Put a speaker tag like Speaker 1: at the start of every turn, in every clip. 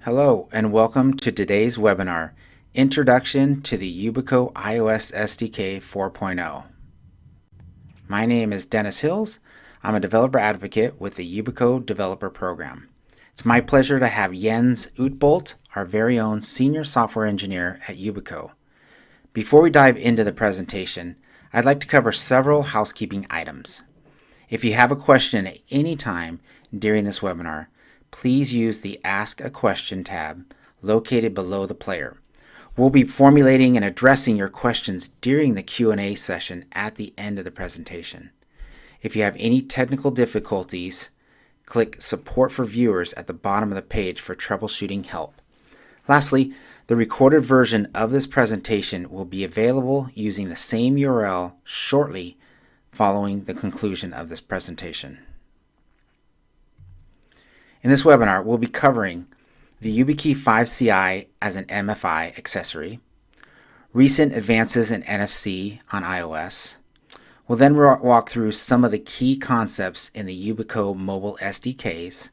Speaker 1: Hello and welcome to today's webinar, Introduction to the Yubico iOS SDK 4.0. My name is Dennis Hills. I'm a developer advocate with the Yubico Developer Program. It's my pleasure to have Jens Utbolt, our very own Senior Software Engineer at Yubico. Before we dive into the presentation, I'd like to cover several housekeeping items. If you have a question at any time during this webinar, please use the Ask a Question tab located below the player. We'll be formulating and addressing your questions during the Q&A session at the end of the presentation. If you have any technical difficulties, click Support for Viewers at the bottom of the page for troubleshooting help. Lastly, the recorded version of this presentation will be available using the same URL shortly following the conclusion of this presentation. In this webinar, we'll be covering the Yubikey 5CI as an MFI accessory, recent advances in NFC on iOS. We'll then walk through some of the key concepts in the Yubico mobile SDKs,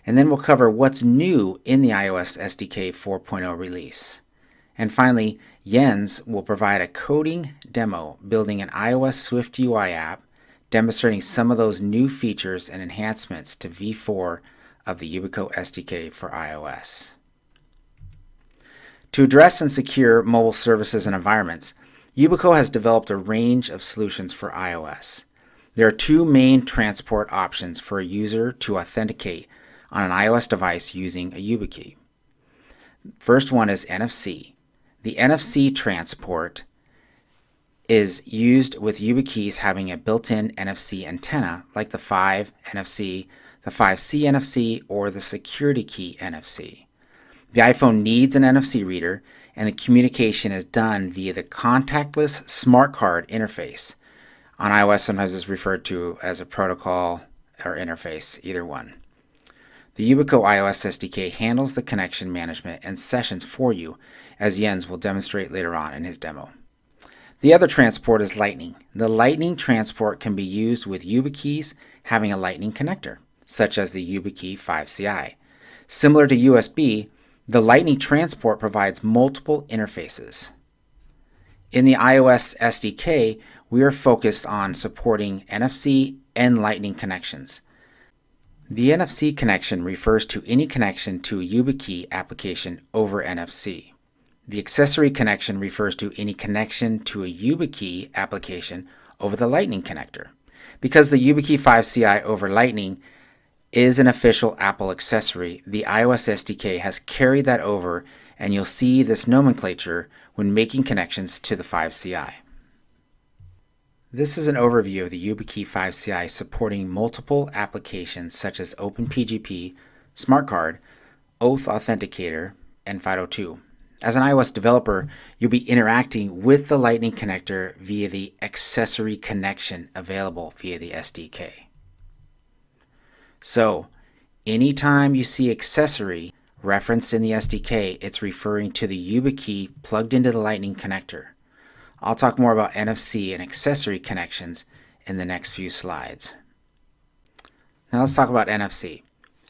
Speaker 1: and then we'll cover what's new in the iOS SDK 4.0 release. And finally, Jens will provide a coding demo building an iOS Swift UI app, demonstrating some of those new features and enhancements to V4 of the Yubico SDK for iOS. To address and secure mobile services and environments, Yubico has developed a range of solutions for iOS. There are two main transport options for a user to authenticate on an iOS device using a Yubikey. First one is NFC. The NFC transport is used with Yubikeys having a built-in NFC antenna like the 5 NFC, the 5C NFC, or the security key NFC. The iPhone needs an NFC reader, and the communication is done via the contactless smart card interface. On iOS, sometimes it's referred to as a protocol or interface, either one. The Yubico iOS SDK handles the connection management and sessions for you, as Jens will demonstrate later on in his demo. The other transport is Lightning. The Lightning transport can be used with Yubikeys having a Lightning connector, such as the Yubikey 5CI. Similar to USB, the Lightning transport provides multiple interfaces. In the iOS SDK, we are focused on supporting NFC and Lightning connections. The NFC connection refers to any connection to a Yubikey application over NFC. The accessory connection refers to any connection to a Yubikey application over the Lightning connector. Because the Yubikey 5CI over Lightning is an official Apple accessory, the iOS SDK has carried that over, and you'll see this nomenclature when making connections to the 5CI. This is an overview of the Yubikey 5CI supporting multiple applications such as OpenPGP, SmartCard, Oath Authenticator, and FIDO2. As an iOS developer, you'll be interacting with the Lightning connector via the accessory connection available via the SDK. So, anytime you see accessory referenced in the SDK, it's referring to the Yubikey plugged into the Lightning connector. I'll talk more about NFC and accessory connections in the next few slides. Now let's talk about NFC.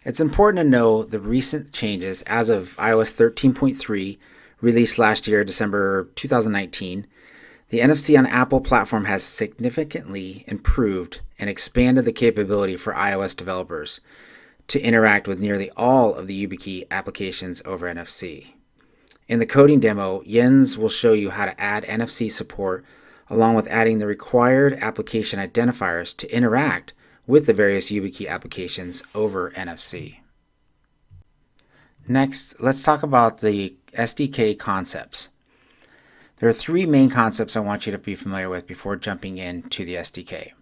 Speaker 1: It's important to know the recent changes as of iOS 13.3, released last year, December 2019. The NFC on Apple platform has significantly improved and expanded the capability for iOS developers to interact with nearly all of the Yubikey applications over NFC. In the coding demo, Jens will show you how to add NFC support along with adding the required application identifiers to interact with the various Yubikey applications over NFC. Next, let's talk about the SDK concepts. There are three main concepts I want you to be familiar with before jumping into the SDK.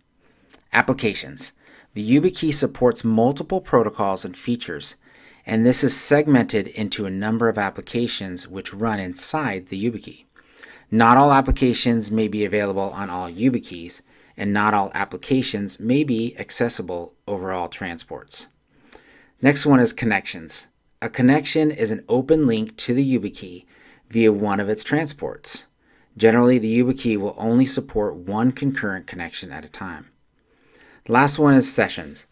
Speaker 1: Applications. The Yubikey supports multiple protocols and features, and this is segmented into a number of applications which run inside the Yubikey. Not all applications may be available on all Yubikeys, and not all applications may be accessible over all transports. Next one is connections. A connection is an open link to the Yubikey via one of its transports. Generally, the Yubikey will only support one concurrent connection at a time. The last one is sessions.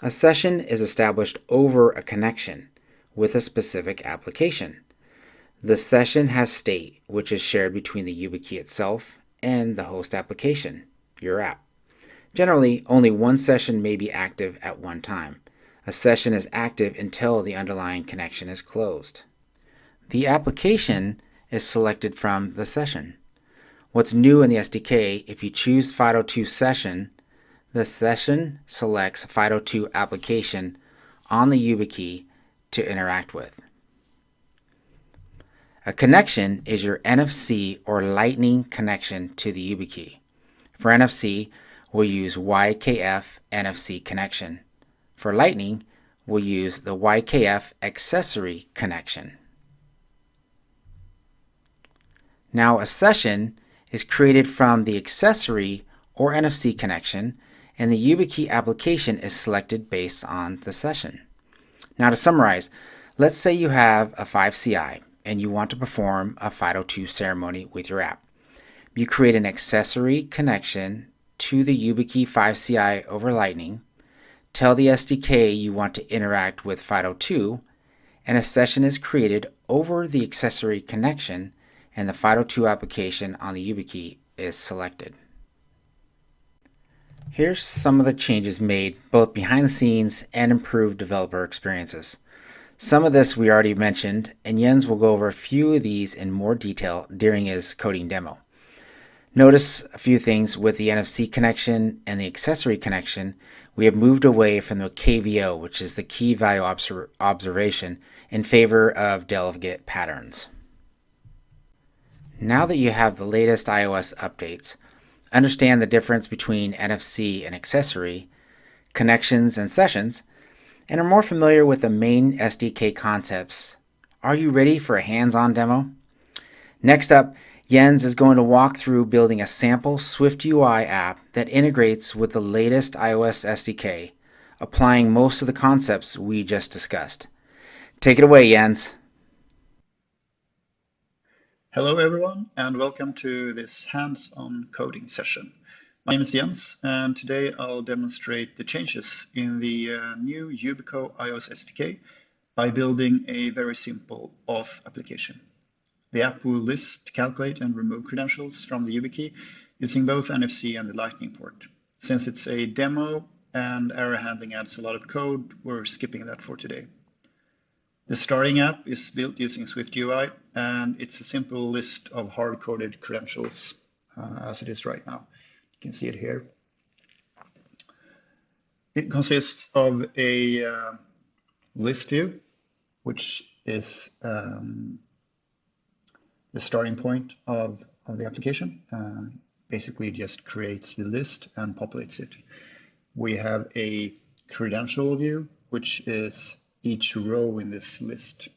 Speaker 1: A session is established over a connection, with a specific application. The session has state, which is shared between the Yubikey itself and the host application, your app. Generally, only one session may be active at one time. A session is active until the underlying connection is closed. The application is selected from the session. What's new in the SDK, if you choose FIDO2 session, the session selects FIDO2 application on the Yubikey to interact with. A connection is your NFC or Lightning connection to the Yubikey. For NFC, we'll use YKF NFC connection. For Lightning, we'll use the YKF accessory connection. Now a session is created from the accessory or NFC connection, and the Yubikey application is selected based on the session. Now to summarize, let's say you have a 5CI and you want to perform a FIDO2 ceremony with your app. You create an accessory connection to the Yubikey 5CI over Lightning, tell the SDK you want to interact with FIDO2, and a session is created over the accessory connection, and the FIDO2 application on the Yubikey is selected. Here's some of the changes made both behind the scenes and improved developer experiences. Some of this we already mentioned, and Jens will go over a few of these in more detail during his coding demo. Notice a few things with the NFC connection and the accessory connection. We have moved away from the KVO, which is the key value observation, in favor of delegate patterns. Now that you have the latest iOS updates, understand the difference between NFC and accessory, connections and sessions, and are more familiar with the main SDK concepts, are you ready for a hands-on demo? Next up, Jens is going to walk through building a sample SwiftUI app that integrates with the latest iOS SDK, applying most of the concepts we just discussed. Take it away, Jens.
Speaker 2: Hello everyone, and welcome to this hands-on coding session. My name is Jens, and today I'll demonstrate the changes in the new Yubico iOS SDK by building a very simple auth application. The app will list, calculate, and remove credentials from the Yubikey using both NFC and the Lightning port. Since it's a demo and error handling adds a lot of code, we're skipping that for today. The starting app is built using SwiftUI, and it's a simple list of hard-coded credentials as it is right now. You can see it here. It consists of a list view, which is the starting point of the application. Basically, it just creates the list and populates it. We have a credential view, which is each row in this list.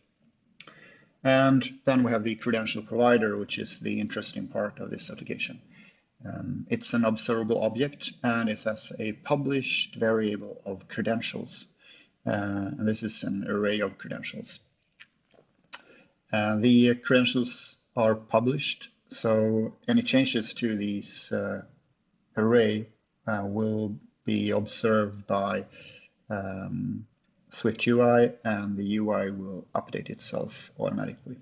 Speaker 2: And then we have the credential provider, which is the interesting part of this application. It's an observable object, and it has a published variable of credentials. And this is an array of credentials. The credentials are published, so any changes to these array will be observed by SwiftUI, and the UI will update itself automatically.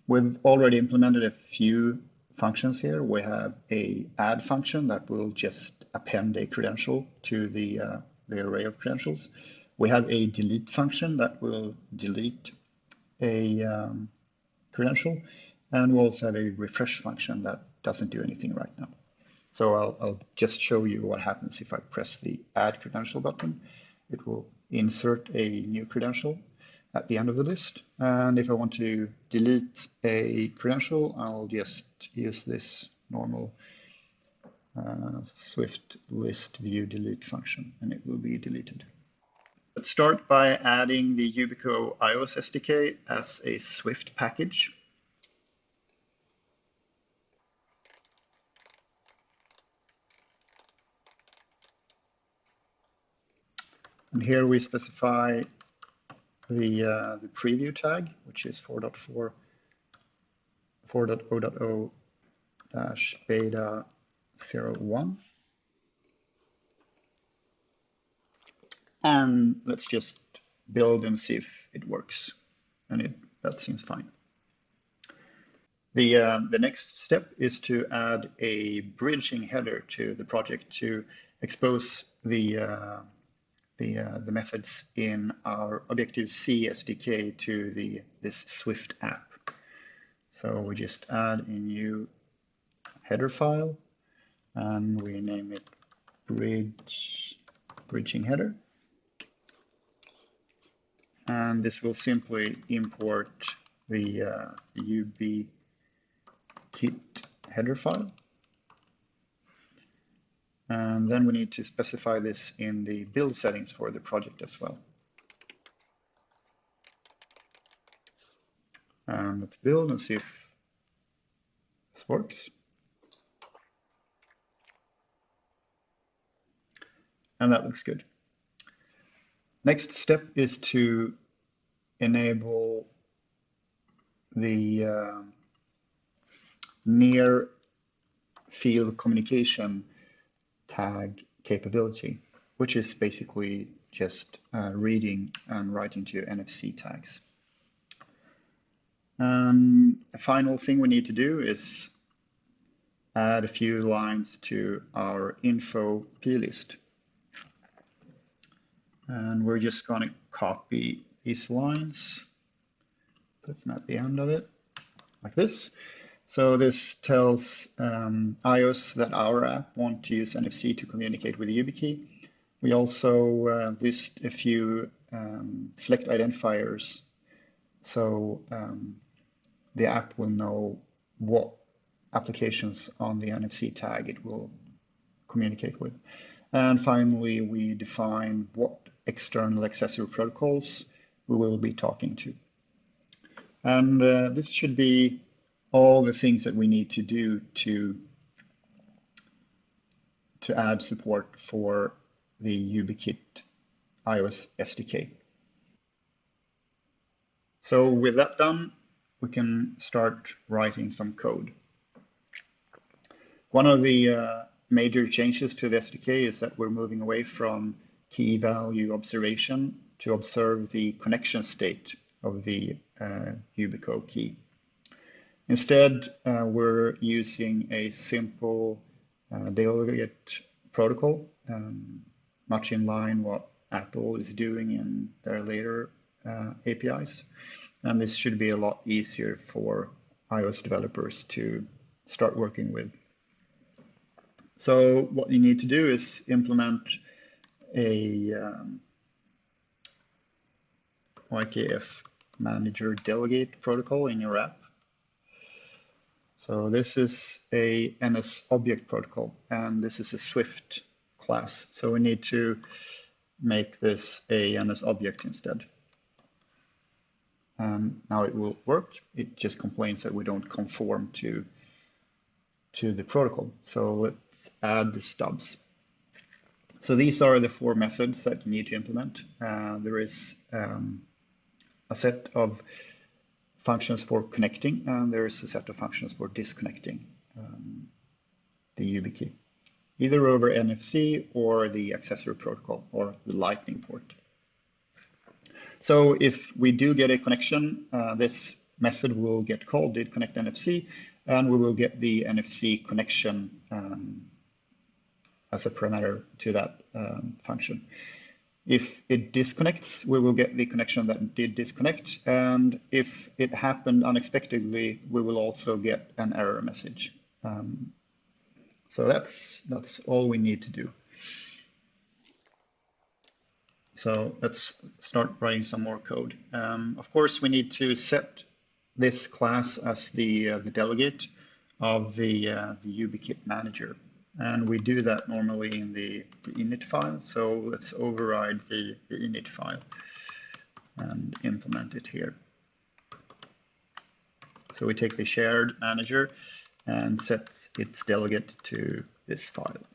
Speaker 2: We've already implemented a few functions here. We have a add function that will just append a credential to the array of credentials. We have a delete function that will delete a credential, and we also have a refresh function that doesn't do anything right now. So I'll just show you what happens if I press the add credential button. It will insert a new credential at the end of the list. And if I want to delete a credential, I'll just use this normal Swift list view delete function, and it will be deleted. Let's start by adding the Yubico iOS SDK as a Swift package. And here we specify the preview tag, which is 4.0.0-beta01. And let's just build and see if it works, and that seems fine. The next step is to add a bridging header to the project to expose the methods in our Objective-C SDK to this Swift app. So we just add a new header file, and we name it bridging header. And this will simply import the Yubikey header file. And then we need to specify this in the build settings for the project as well. And let's build and see if this works. And that looks good. Next step is to enable the near field communication tag capability, which is basically just reading and writing to NFC tags. And the final thing we need to do is add a few lines to our info plist. And we're just going to copy these lines, put them at the end of it, like this. So this tells iOS that our app wants to use NFC to communicate with Yubikey. We also list a few select identifiers, so the app will know what applications on the NFC tag it will communicate with. And finally, we define what external accessory protocols we will be talking to. And this should be all the things that we need to do to add support for the Yubikey iOS SDK. So with that done, we can start writing some code. One of the major changes to the SDK is that we're moving away from key value observation to observe the connection state of the Yubico key. Instead, we're using a simple delegate protocol, much in line what Apple is doing in their later APIs. And this should be a lot easier for iOS developers to start working with. So what you need to do is implement a YKFManager delegate protocol in your app. So this is a NS object protocol, and this is a Swift class. So we need to make this a NS object instead. And now it will work. It just complains that we don't conform to the protocol. So let's add the stubs. So these are the 4 methods that you need to implement. There is a set of functions for connecting, and there is a set of functions for disconnecting the Yubikey, either over NFC or the accessory protocol or the Lightning port. So if we do get a connection, this method will get called didConnect NFC, and we will get the NFC connection as a parameter to that function. If it disconnects, we will get the connection that did disconnect, and if it happened unexpectedly, we will also get an error message. So that's all we need to do. So let's start writing some more code. Of course, we need to set this class as the delegate of the YKFManager. And we do that normally in the init file. So let's override the init file and implement it here. So we take the shared manager and set its delegate to this file.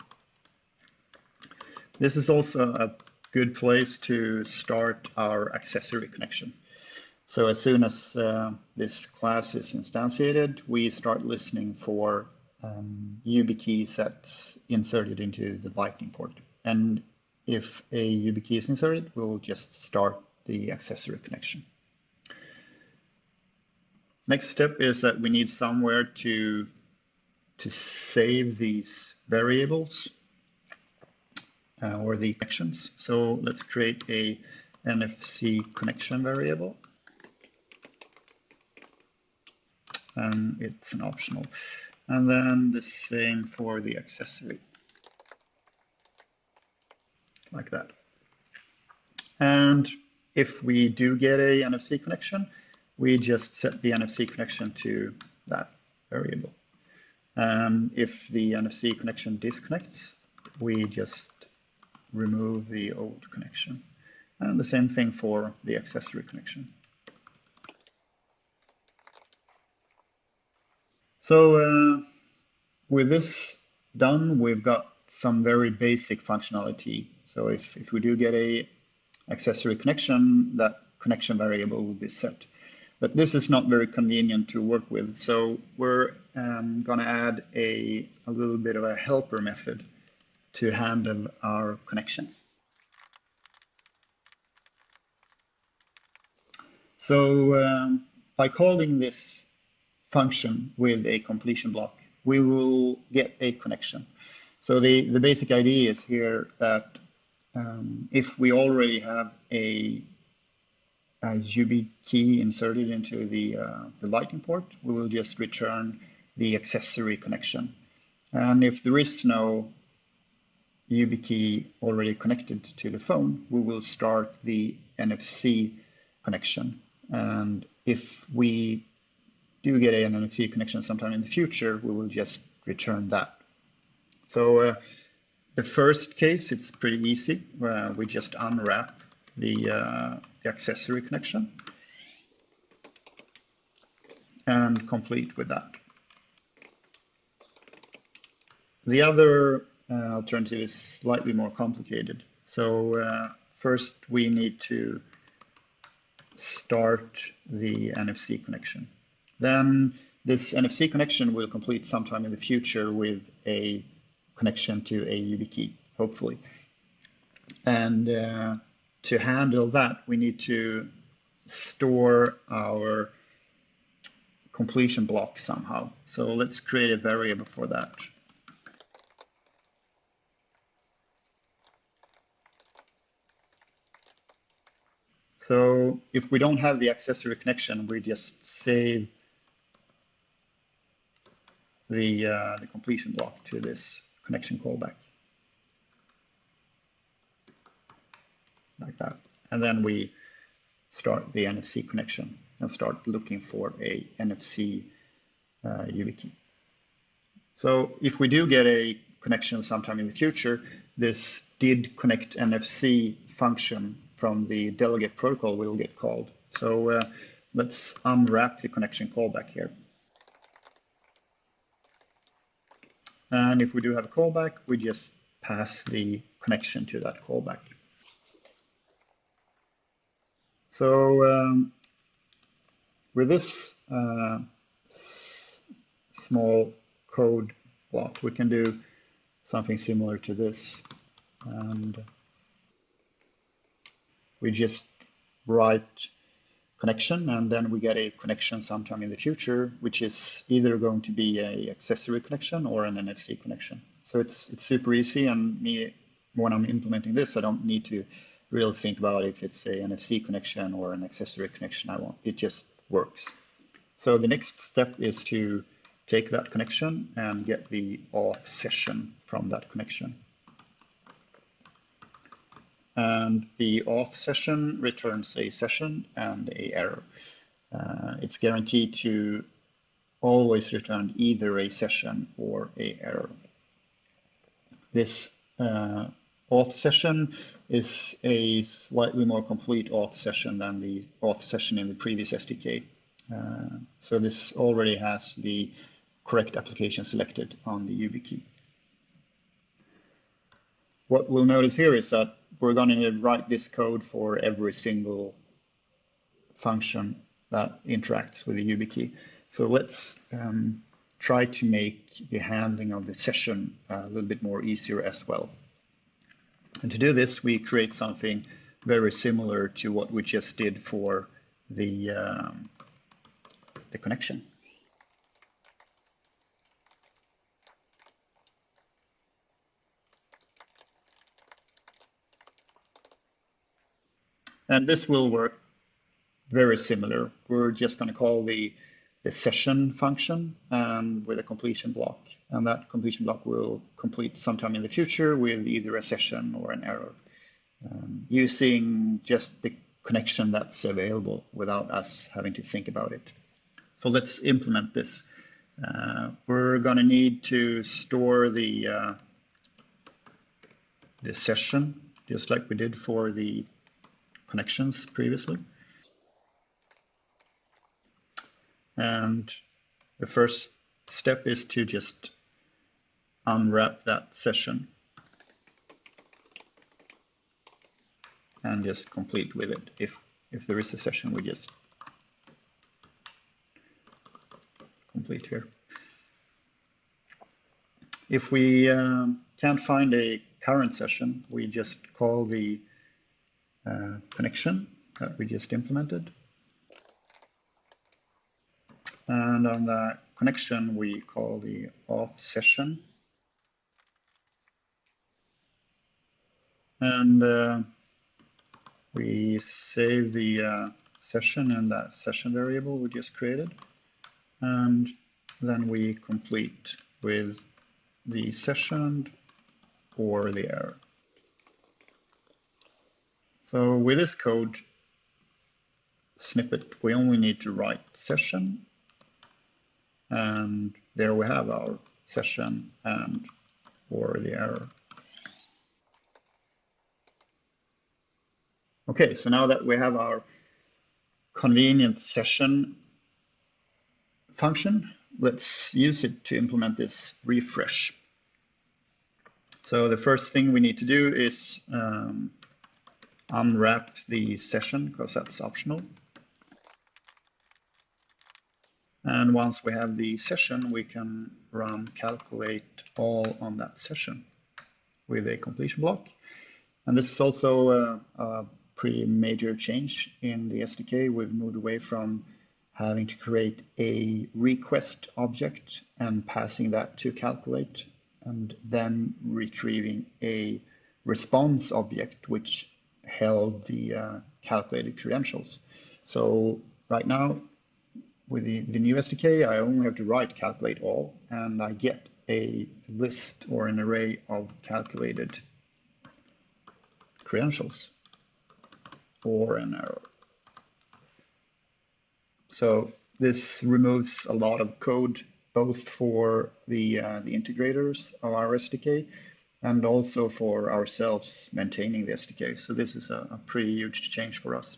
Speaker 2: This is also a good place to start our accessory connection. So as soon as this class is instantiated, we start listening for Yubikeys that's inserted into the Lightning port. And if a Yubikey is inserted, we'll just start the accessory connection. Next step is that we need somewhere to save these variables or the connections. So let's create a NFC connection variable. And it's an optional. And then the same for the accessory. Like that. And if we do get a NFC connection, we just set the NFC connection to that variable. And if the NFC connection disconnects, we just remove the old connection. And the same thing for the accessory connection. So with this done, we've got some very basic functionality. So if we do get a accessory connection, that connection variable will be set. But this is not very convenient to work with. So we're going to add a little bit of a helper method to handle our connections. So by calling this function with a completion block, we will get a connection. So the basic idea is here that if we already have a Yubikey inserted into the Lightning port, we will just return the accessory connection. And if there is no Yubikey already connected to the phone, we will start the NFC connection. And if we do get an NFC connection sometime in the future, we will just return that. So the first case, it's pretty easy. We just unwrap the accessory connection and complete with that. The other alternative is slightly more complicated. So first we need to start the NFC connection. Then this NFC connection will complete sometime in the future with a connection to a Yubikey, hopefully. And to handle that, we need to store our completion block somehow. So let's create a variable for that. So if we don't have the accessory connection, we just save the completion block to this connection callback. Like that. And then we start the NFC connection and start looking for a NFC Yubikey. So if we do get a connection sometime in the future, this did connect NFC function from the delegate protocol will get called. So let's unwrap the connection callback here. And if we do have a callback, we just pass the connection to that callback. So with this small code block, we can do something similar to this. And we just write connection, and then we get a connection sometime in the future, which is either going to be an accessory connection or an NFC connection. So it's super easy, and when I'm implementing this, I don't need to really think about if it's a NFC connection or an accessory connection. It just works. So the next step is to take that connection and get the auth session from that connection. And the auth session returns a session and an error. It's guaranteed to always return either a session or an error. This auth session is a slightly more complete auth session than the auth session in the previous SDK. So this already has the correct application selected on the Yubikey. What we'll notice here is that we're going to write this code for every single function that interacts with the Yubikey. So let's try to make the handling of the session a little bit more easier as well. And to do this, we create something very similar to what we just did for the connection. And this will work very similar. We're just going to call the session function and with a completion block. And that completion block will complete sometime in the future with either a session or an error, using just the connection that's available without us having to think about it. So let's implement this. We're going to need to store the session, just like we did for the connections previously. And the first step is to just unwrap that session and just complete with it. If there is a session, we just complete here. If we can't find a current session, we just call the connection that we just implemented. And on the connection, we call the auth session. And we save the session in that session variable we just created. And then we complete with the session or the error. So with this code snippet, we only need to write session. And there we have our session and or the error. Okay, so now that we have our convenient session function, let's use it to implement this refresh. So the first thing we need to do is unwrap the session, because that's optional. And once we have the session, we can run calculate all on that session with a completion block. And this is also a pretty major change in the SDK. We've moved away from having to create a request object and passing that to calculate, and then retrieving a response object which held the calculated credentials. So right now, with the new SDK, I only have to write calculate all, and I get a list or an array of calculated credentials or an error. So this removes a lot of code, both for the integrators of our SDK and also for ourselves maintaining the SDK. So this is a pretty huge change for us.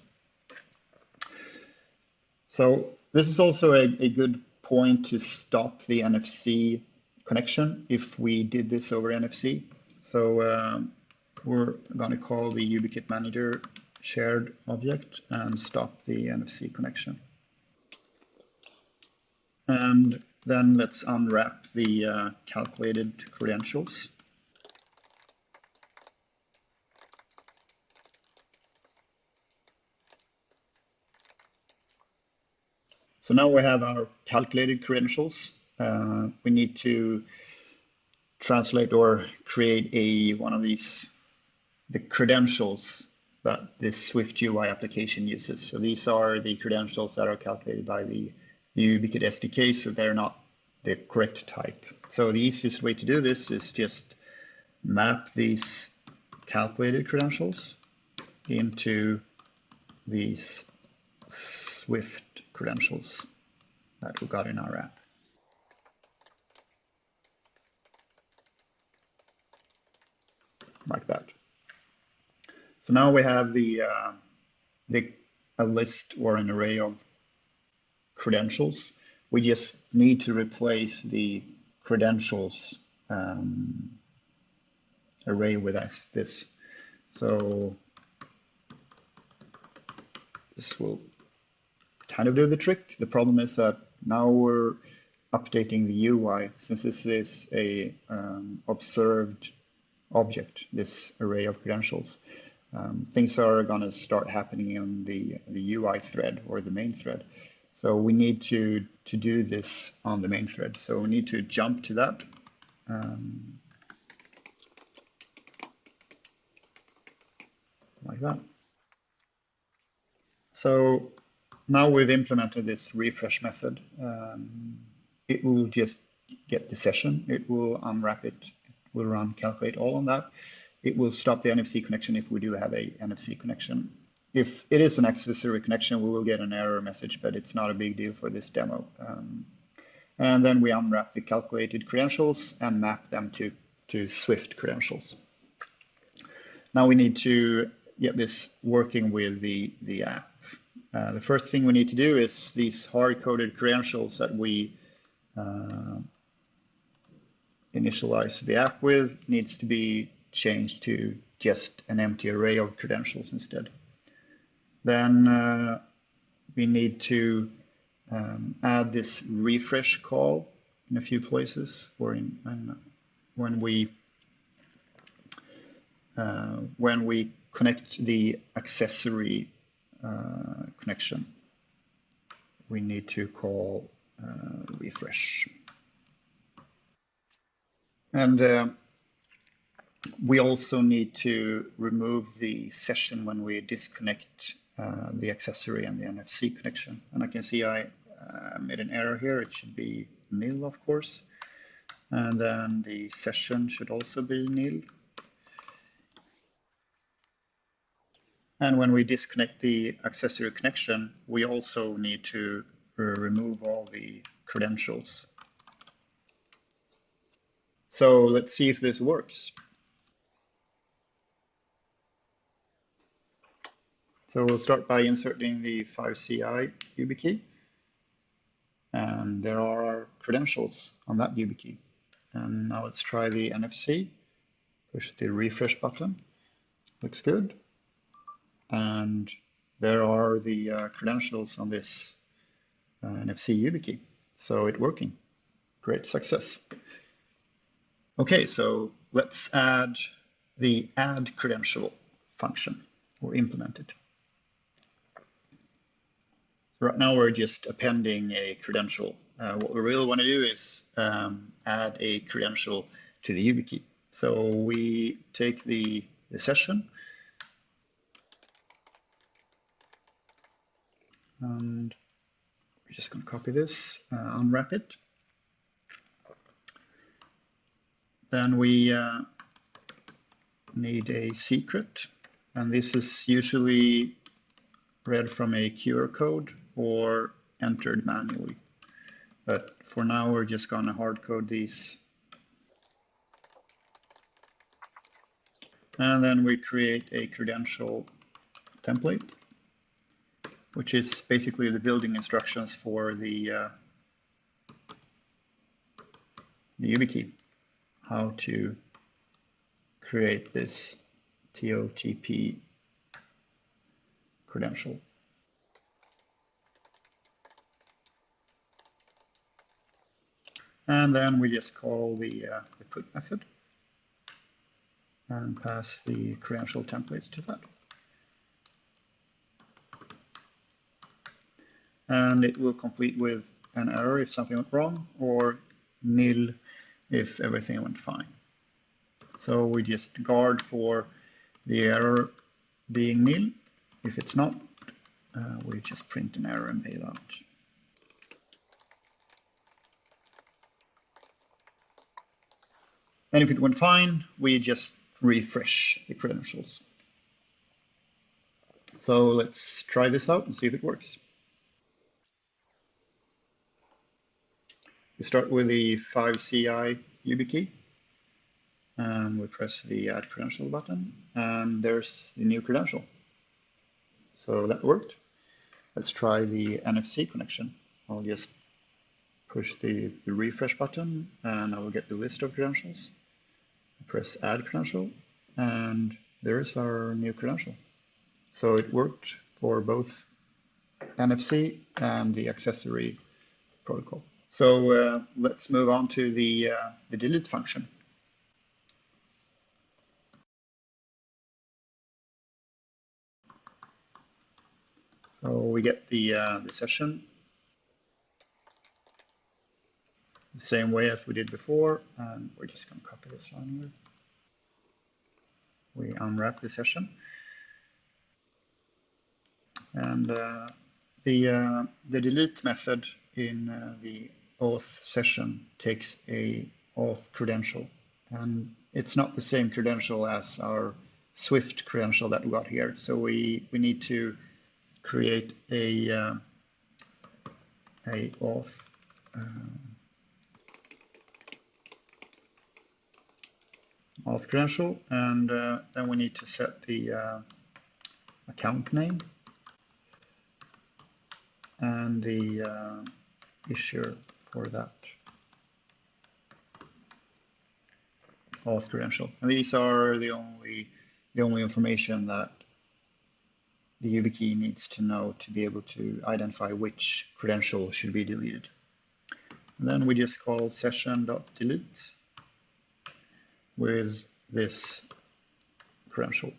Speaker 2: So this is also a good point to stop the NFC connection if we did this over NFC. So we're going to call the YKFManager shared object and stop the NFC connection. And then let's unwrap the calculated credentials. So now we have our calculated credentials. We need to translate or create one of these, the credentials that this Swift UI application uses. So these are the credentials that are calculated by the Yubico SDK, so they're not the correct type. So the easiest way to do this is just map these calculated credentials into these Swift credentials that we got in our app. Like that. So now we have a list or an array of credentials. We just need to replace the credentials array with this. So this will kind of do the trick. The problem is that now we're updating the UI, since this is a observed object, this array of credentials. things are going to start happening in the UI thread or the main thread. So we need to do this on the main thread. So we need to jump to that. Like that. So now we've implemented this refresh method. It will just get the session. It will unwrap it. It will run calculate all on that. It will stop the NFC connection if we do have a NFC connection. If it is an accessory connection, we will get an error message, but it's not a big deal for this demo. And then we unwrap the calculated credentials and map them to Swift credentials. Now we need to get this working with the app. The first thing we need to do is these hard-coded credentials that we initialize the app with needs to be changed to just an empty array of credentials instead. Then we need to add this refresh call in a few places, or when we connect the accessory connection, we need to call refresh. And we also need to remove the session when we disconnect the accessory and the NFC connection. And I can see I made an error here. It should be nil, of course. And then the session should also be nil. And when we disconnect the accessory connection, we also need to remove all the credentials. So let's see if this works. So we'll start by inserting the 5CI Yubikey. And there are our credentials on that Yubikey. And now let's try the NFC. Push the refresh button. Looks good. And there are the credentials on this NFC Yubikey. So it's working. Great success. Okay, so let's add the add credential function or implement it. Right now we're just appending a credential. What we really want to do is add a credential to the Yubikey. So we take the session and we're just going to copy this, unwrap it. Then we need a secret, and this is usually read from a QR code or entered manually. But for now, we're just going to hard code these. And then we create a credential template, which is basically the building instructions for the Yubikey, how to create this TOTP credential. And then we just call the put method and pass the credential templates to that. And it will complete with an error if something went wrong, or nil if everything went fine. So we just guard for the error being nil. If it's not, we just print an error and bail out. And if it went fine, we just refresh the credentials. So let's try this out and see if it works. We start with the 5CI Yubikey, and we press the add credential button, and there's the new credential. So that worked. Let's try the NFC connection. I'll just push the refresh button, and I will get the list of credentials. Press add credential, and there's our new credential. So it worked for both NFC and the accessory protocol. So let's move on to the delete function. So we get the session the same way as we did before, and we're just going to copy this line here. We unwrap the session, and the delete method in the auth session takes a auth credential, and it's not the same credential as our Swift credential that we got here. So we need to create a auth credential, and then we need to set the account name and the issuer for that auth credential. And these are the only information that the Yubikey needs to know to be able to identify which credential should be deleted. And then we just call session.delete with this credential.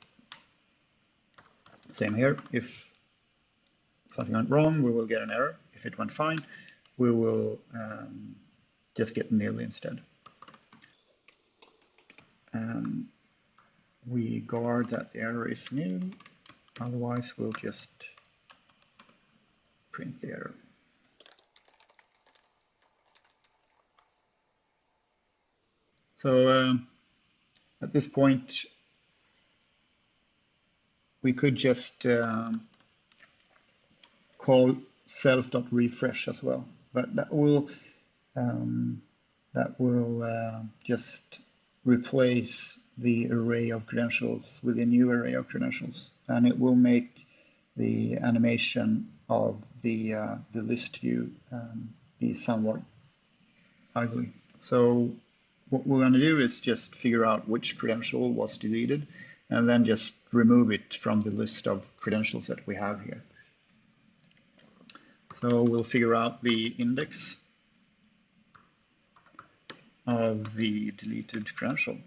Speaker 2: Same here. If something went wrong, we will get an error. If it went fine, we will just get nil instead. And we guard that the error is nil. Otherwise, we'll just print the error. So at this point, we could just call self.refresh as well, but that will just replace the array of credentials with a new array of credentials, and it will make the animation of the list view be somewhat ugly. So what we're going to do is just figure out which credential was deleted and then just remove it from the list of credentials that we have here. So we'll figure out the index of the deleted credential.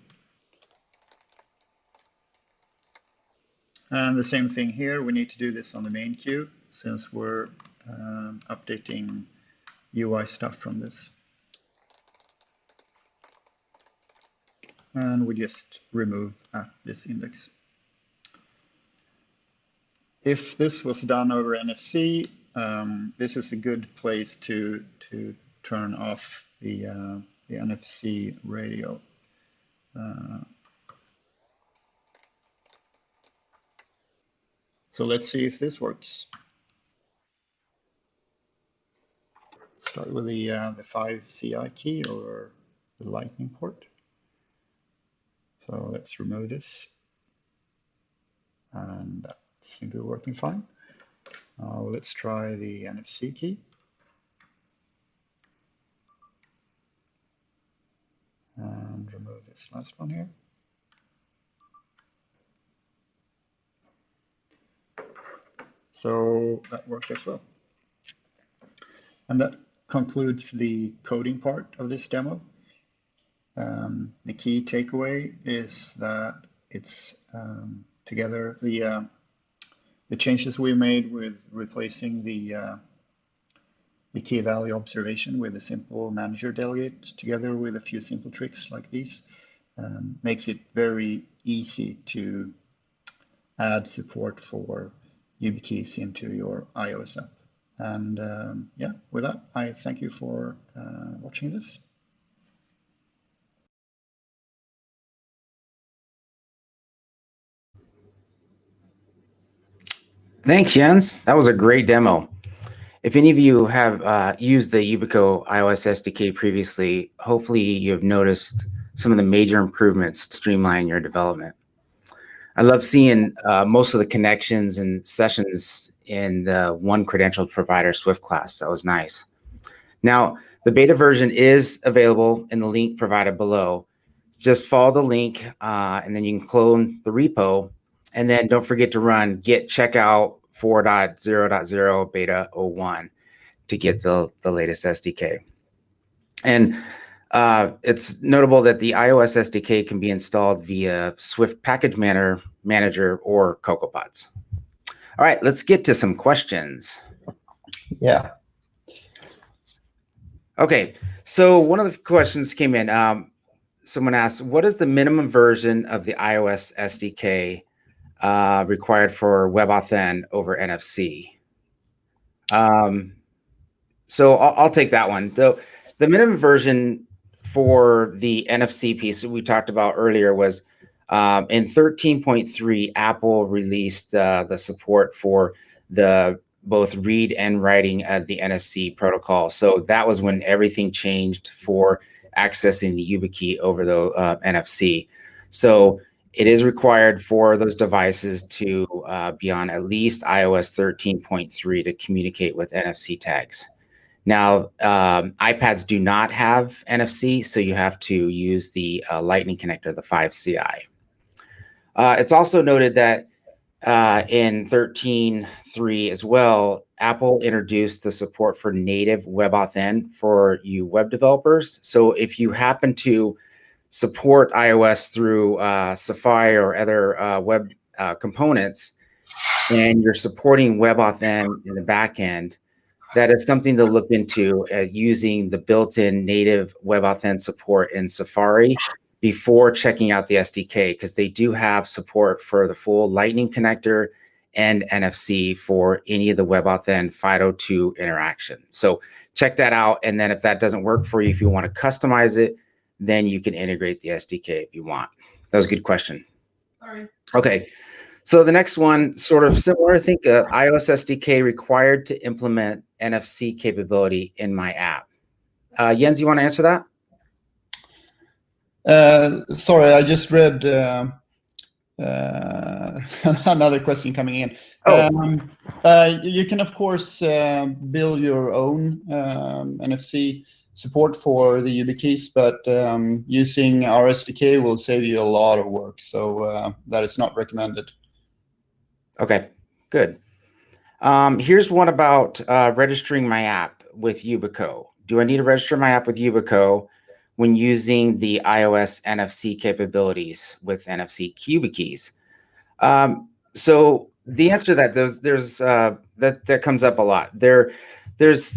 Speaker 2: And the same thing here, we need to do this on the main queue since we're updating UI stuff from this. And we just remove at this index. If this was done over NFC, this is a good place to turn off the NFC radio. So let's see if this works. Start with the 5 CI key or the lightning port. So let's remove this. And that seems to be working fine. Let's try the NFC key. And remove this last one here. So that worked as well. And that concludes the coding part of this demo. The key takeaway is that it's together the changes we made with replacing the key value observation with a simple manager delegate together with a few simple tricks like these makes it very easy to add support for YubiKeys into your iOS app. And yeah, with that, I thank you for watching this.
Speaker 1: Thanks, Jens. That was a great demo. If any of you have used the Yubico iOS SDK previously, hopefully you have noticed some of the major improvements to streamline your development. I love seeing most of the connections and sessions in the one credentialed provider Swift class. That was nice. Now, the beta version is available in the link provided below. Just follow the link and then you can clone the repo. And then don't forget to run git checkout 4.0.0 beta 01 to get the latest SDK. And it's notable that the iOS SDK can be installed via Swift Package Manager or CocoaPods. All right, let's get to some questions.
Speaker 2: Yeah.
Speaker 1: Okay, so one of the questions came in. Someone asked, what is the minimum version of the iOS SDK required for WebAuthn over NFC? So I'll take that one. The minimum version for the NFC piece that we talked about earlier was in 13.3, Apple released the support for the both read and writing of the NFC protocol. So that was when everything changed for accessing the Yubikey over the NFC. So it is required for those devices to be on at least iOS 13.3 to communicate with NFC tags. Now, iPads do not have NFC, so you have to use the Lightning connector, the 5CI. It's also noted that in 13.3 as well, Apple introduced the support for native WebAuthn for you web developers. So if you happen to support iOS through Safari or other web components, and you're supporting WebAuthn in the back end, that is something to look into using the built-in native WebAuthn support in Safari before checking out the SDK, because they do have support for the full Lightning connector and NFC for any of the WebAuthn FIDO2 interaction. So check that out. And then if that doesn't work for you, if you want to customize it, then you can integrate the SDK if you want. That was a good question. Sorry. Okay. So the next one, sort of similar, I think iOS SDK required to implement NFC capability in my app. Jens, you want to answer that?
Speaker 2: Sorry, I just read another question coming in. You can, of course, build your own NFC support for the Yubikeys, but using our SDK will save you a lot of work. So that is not recommended.
Speaker 1: Okay, good. Here's one about registering my app with Yubico. Do I need to register my app with Yubico when using the iOS NFC capabilities with NFC Yubikeys? So the answer to that, that comes up a lot. There's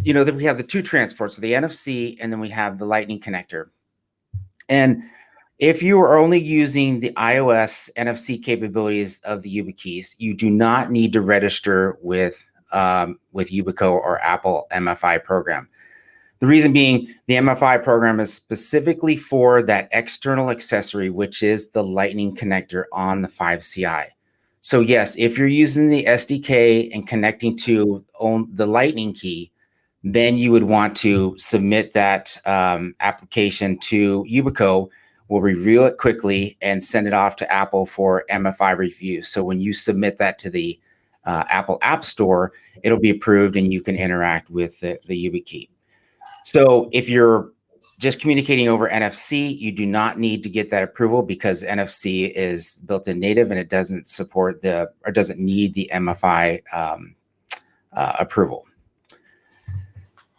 Speaker 1: we have the two transports, so the NFC, and then we have the Lightning connector. And if you are only using the iOS NFC capabilities of the Yubikeys, you do not need to register with Yubico or Apple MFI program. The reason being, the MFI program is specifically for that external accessory, which is the Lightning connector on the 5CI. So yes, if you're using the SDK and connecting to the Lightning key, then you would want to submit that application to Yubico. We'll review it quickly and send it off to Apple for MFI review. So when you submit that to the Apple App Store, it'll be approved and you can interact with the Yubikey. So if you're just communicating over NFC, you do not need to get that approval because NFC is built-in native and it doesn't support doesn't need the MFI approval.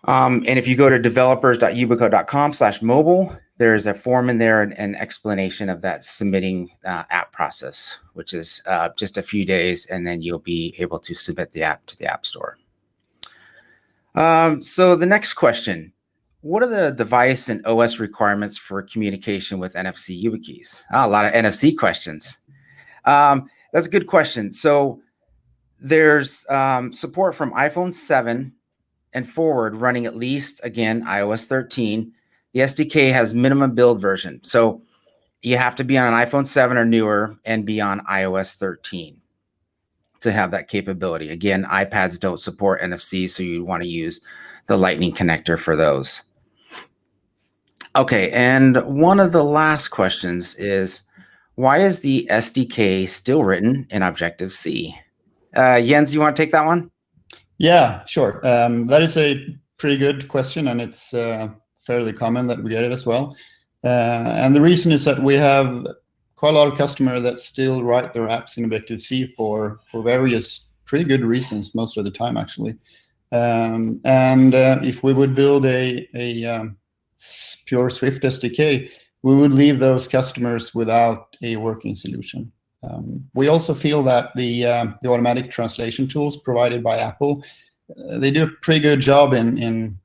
Speaker 1: And if you go to developers.yubico.com/mobile, there's a form in there and an explanation of that submitting app process, which is just a few days, and then you'll be able to submit the app to the App Store. So the next question, what are the device and OS requirements for communication with NFC Yubikeys? A lot of NFC questions. That's a good question. So there's support from iPhone 7 and forward running at least, again, iOS 13. The SDK has minimum build version. So you have to be on an iPhone 7 or newer and be on iOS 13 to have that capability. Again, iPads don't support NFC, so you want to use the Lightning connector for those. Okay, and one of the last questions is, why is the SDK still written in Objective-C? Jens, you want to take that one?
Speaker 2: Yeah, sure. That is a pretty good question, and it's fairly common that we get it as well. And the reason is that we have quite a lot of customers that still write their apps in Objective-C for various pretty good reasons most of the time, actually. And if we would build a pure Swift SDK, we would leave those customers without a working solution. We also feel that the automatic translation tools provided by Apple, they do a pretty good job in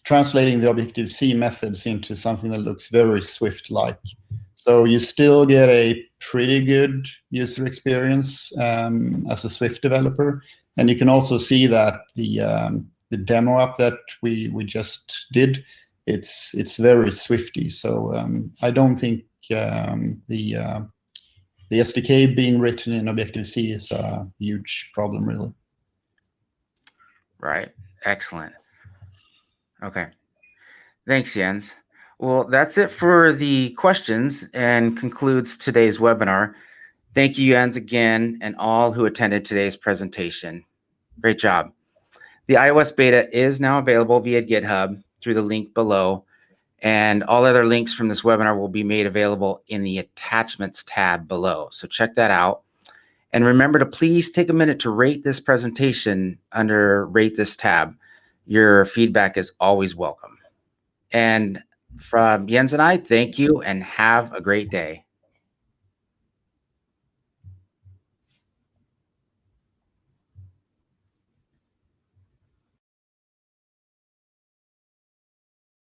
Speaker 2: translating the Objective-C methods into something that looks very Swift-like. So you still get a pretty good user experience as a Swift developer, and you can also see that the demo app that we just did, it's very Swifty. So I don't think the SDK being written in Objective-C is a huge problem, really.
Speaker 1: Right. Excellent. Okay. Thanks, Jens. Well, that's it for the questions and concludes today's webinar. Thank you, Jens, again, and all who attended today's presentation. Great job. The iOS beta is now available via GitHub through the link below, and all other links from this webinar will be made available in the attachments tab below. So check that out. And remember to please take a minute to rate this presentation under Rate This tab. Your feedback is always welcome. And from Jens and I, thank you and have a great day.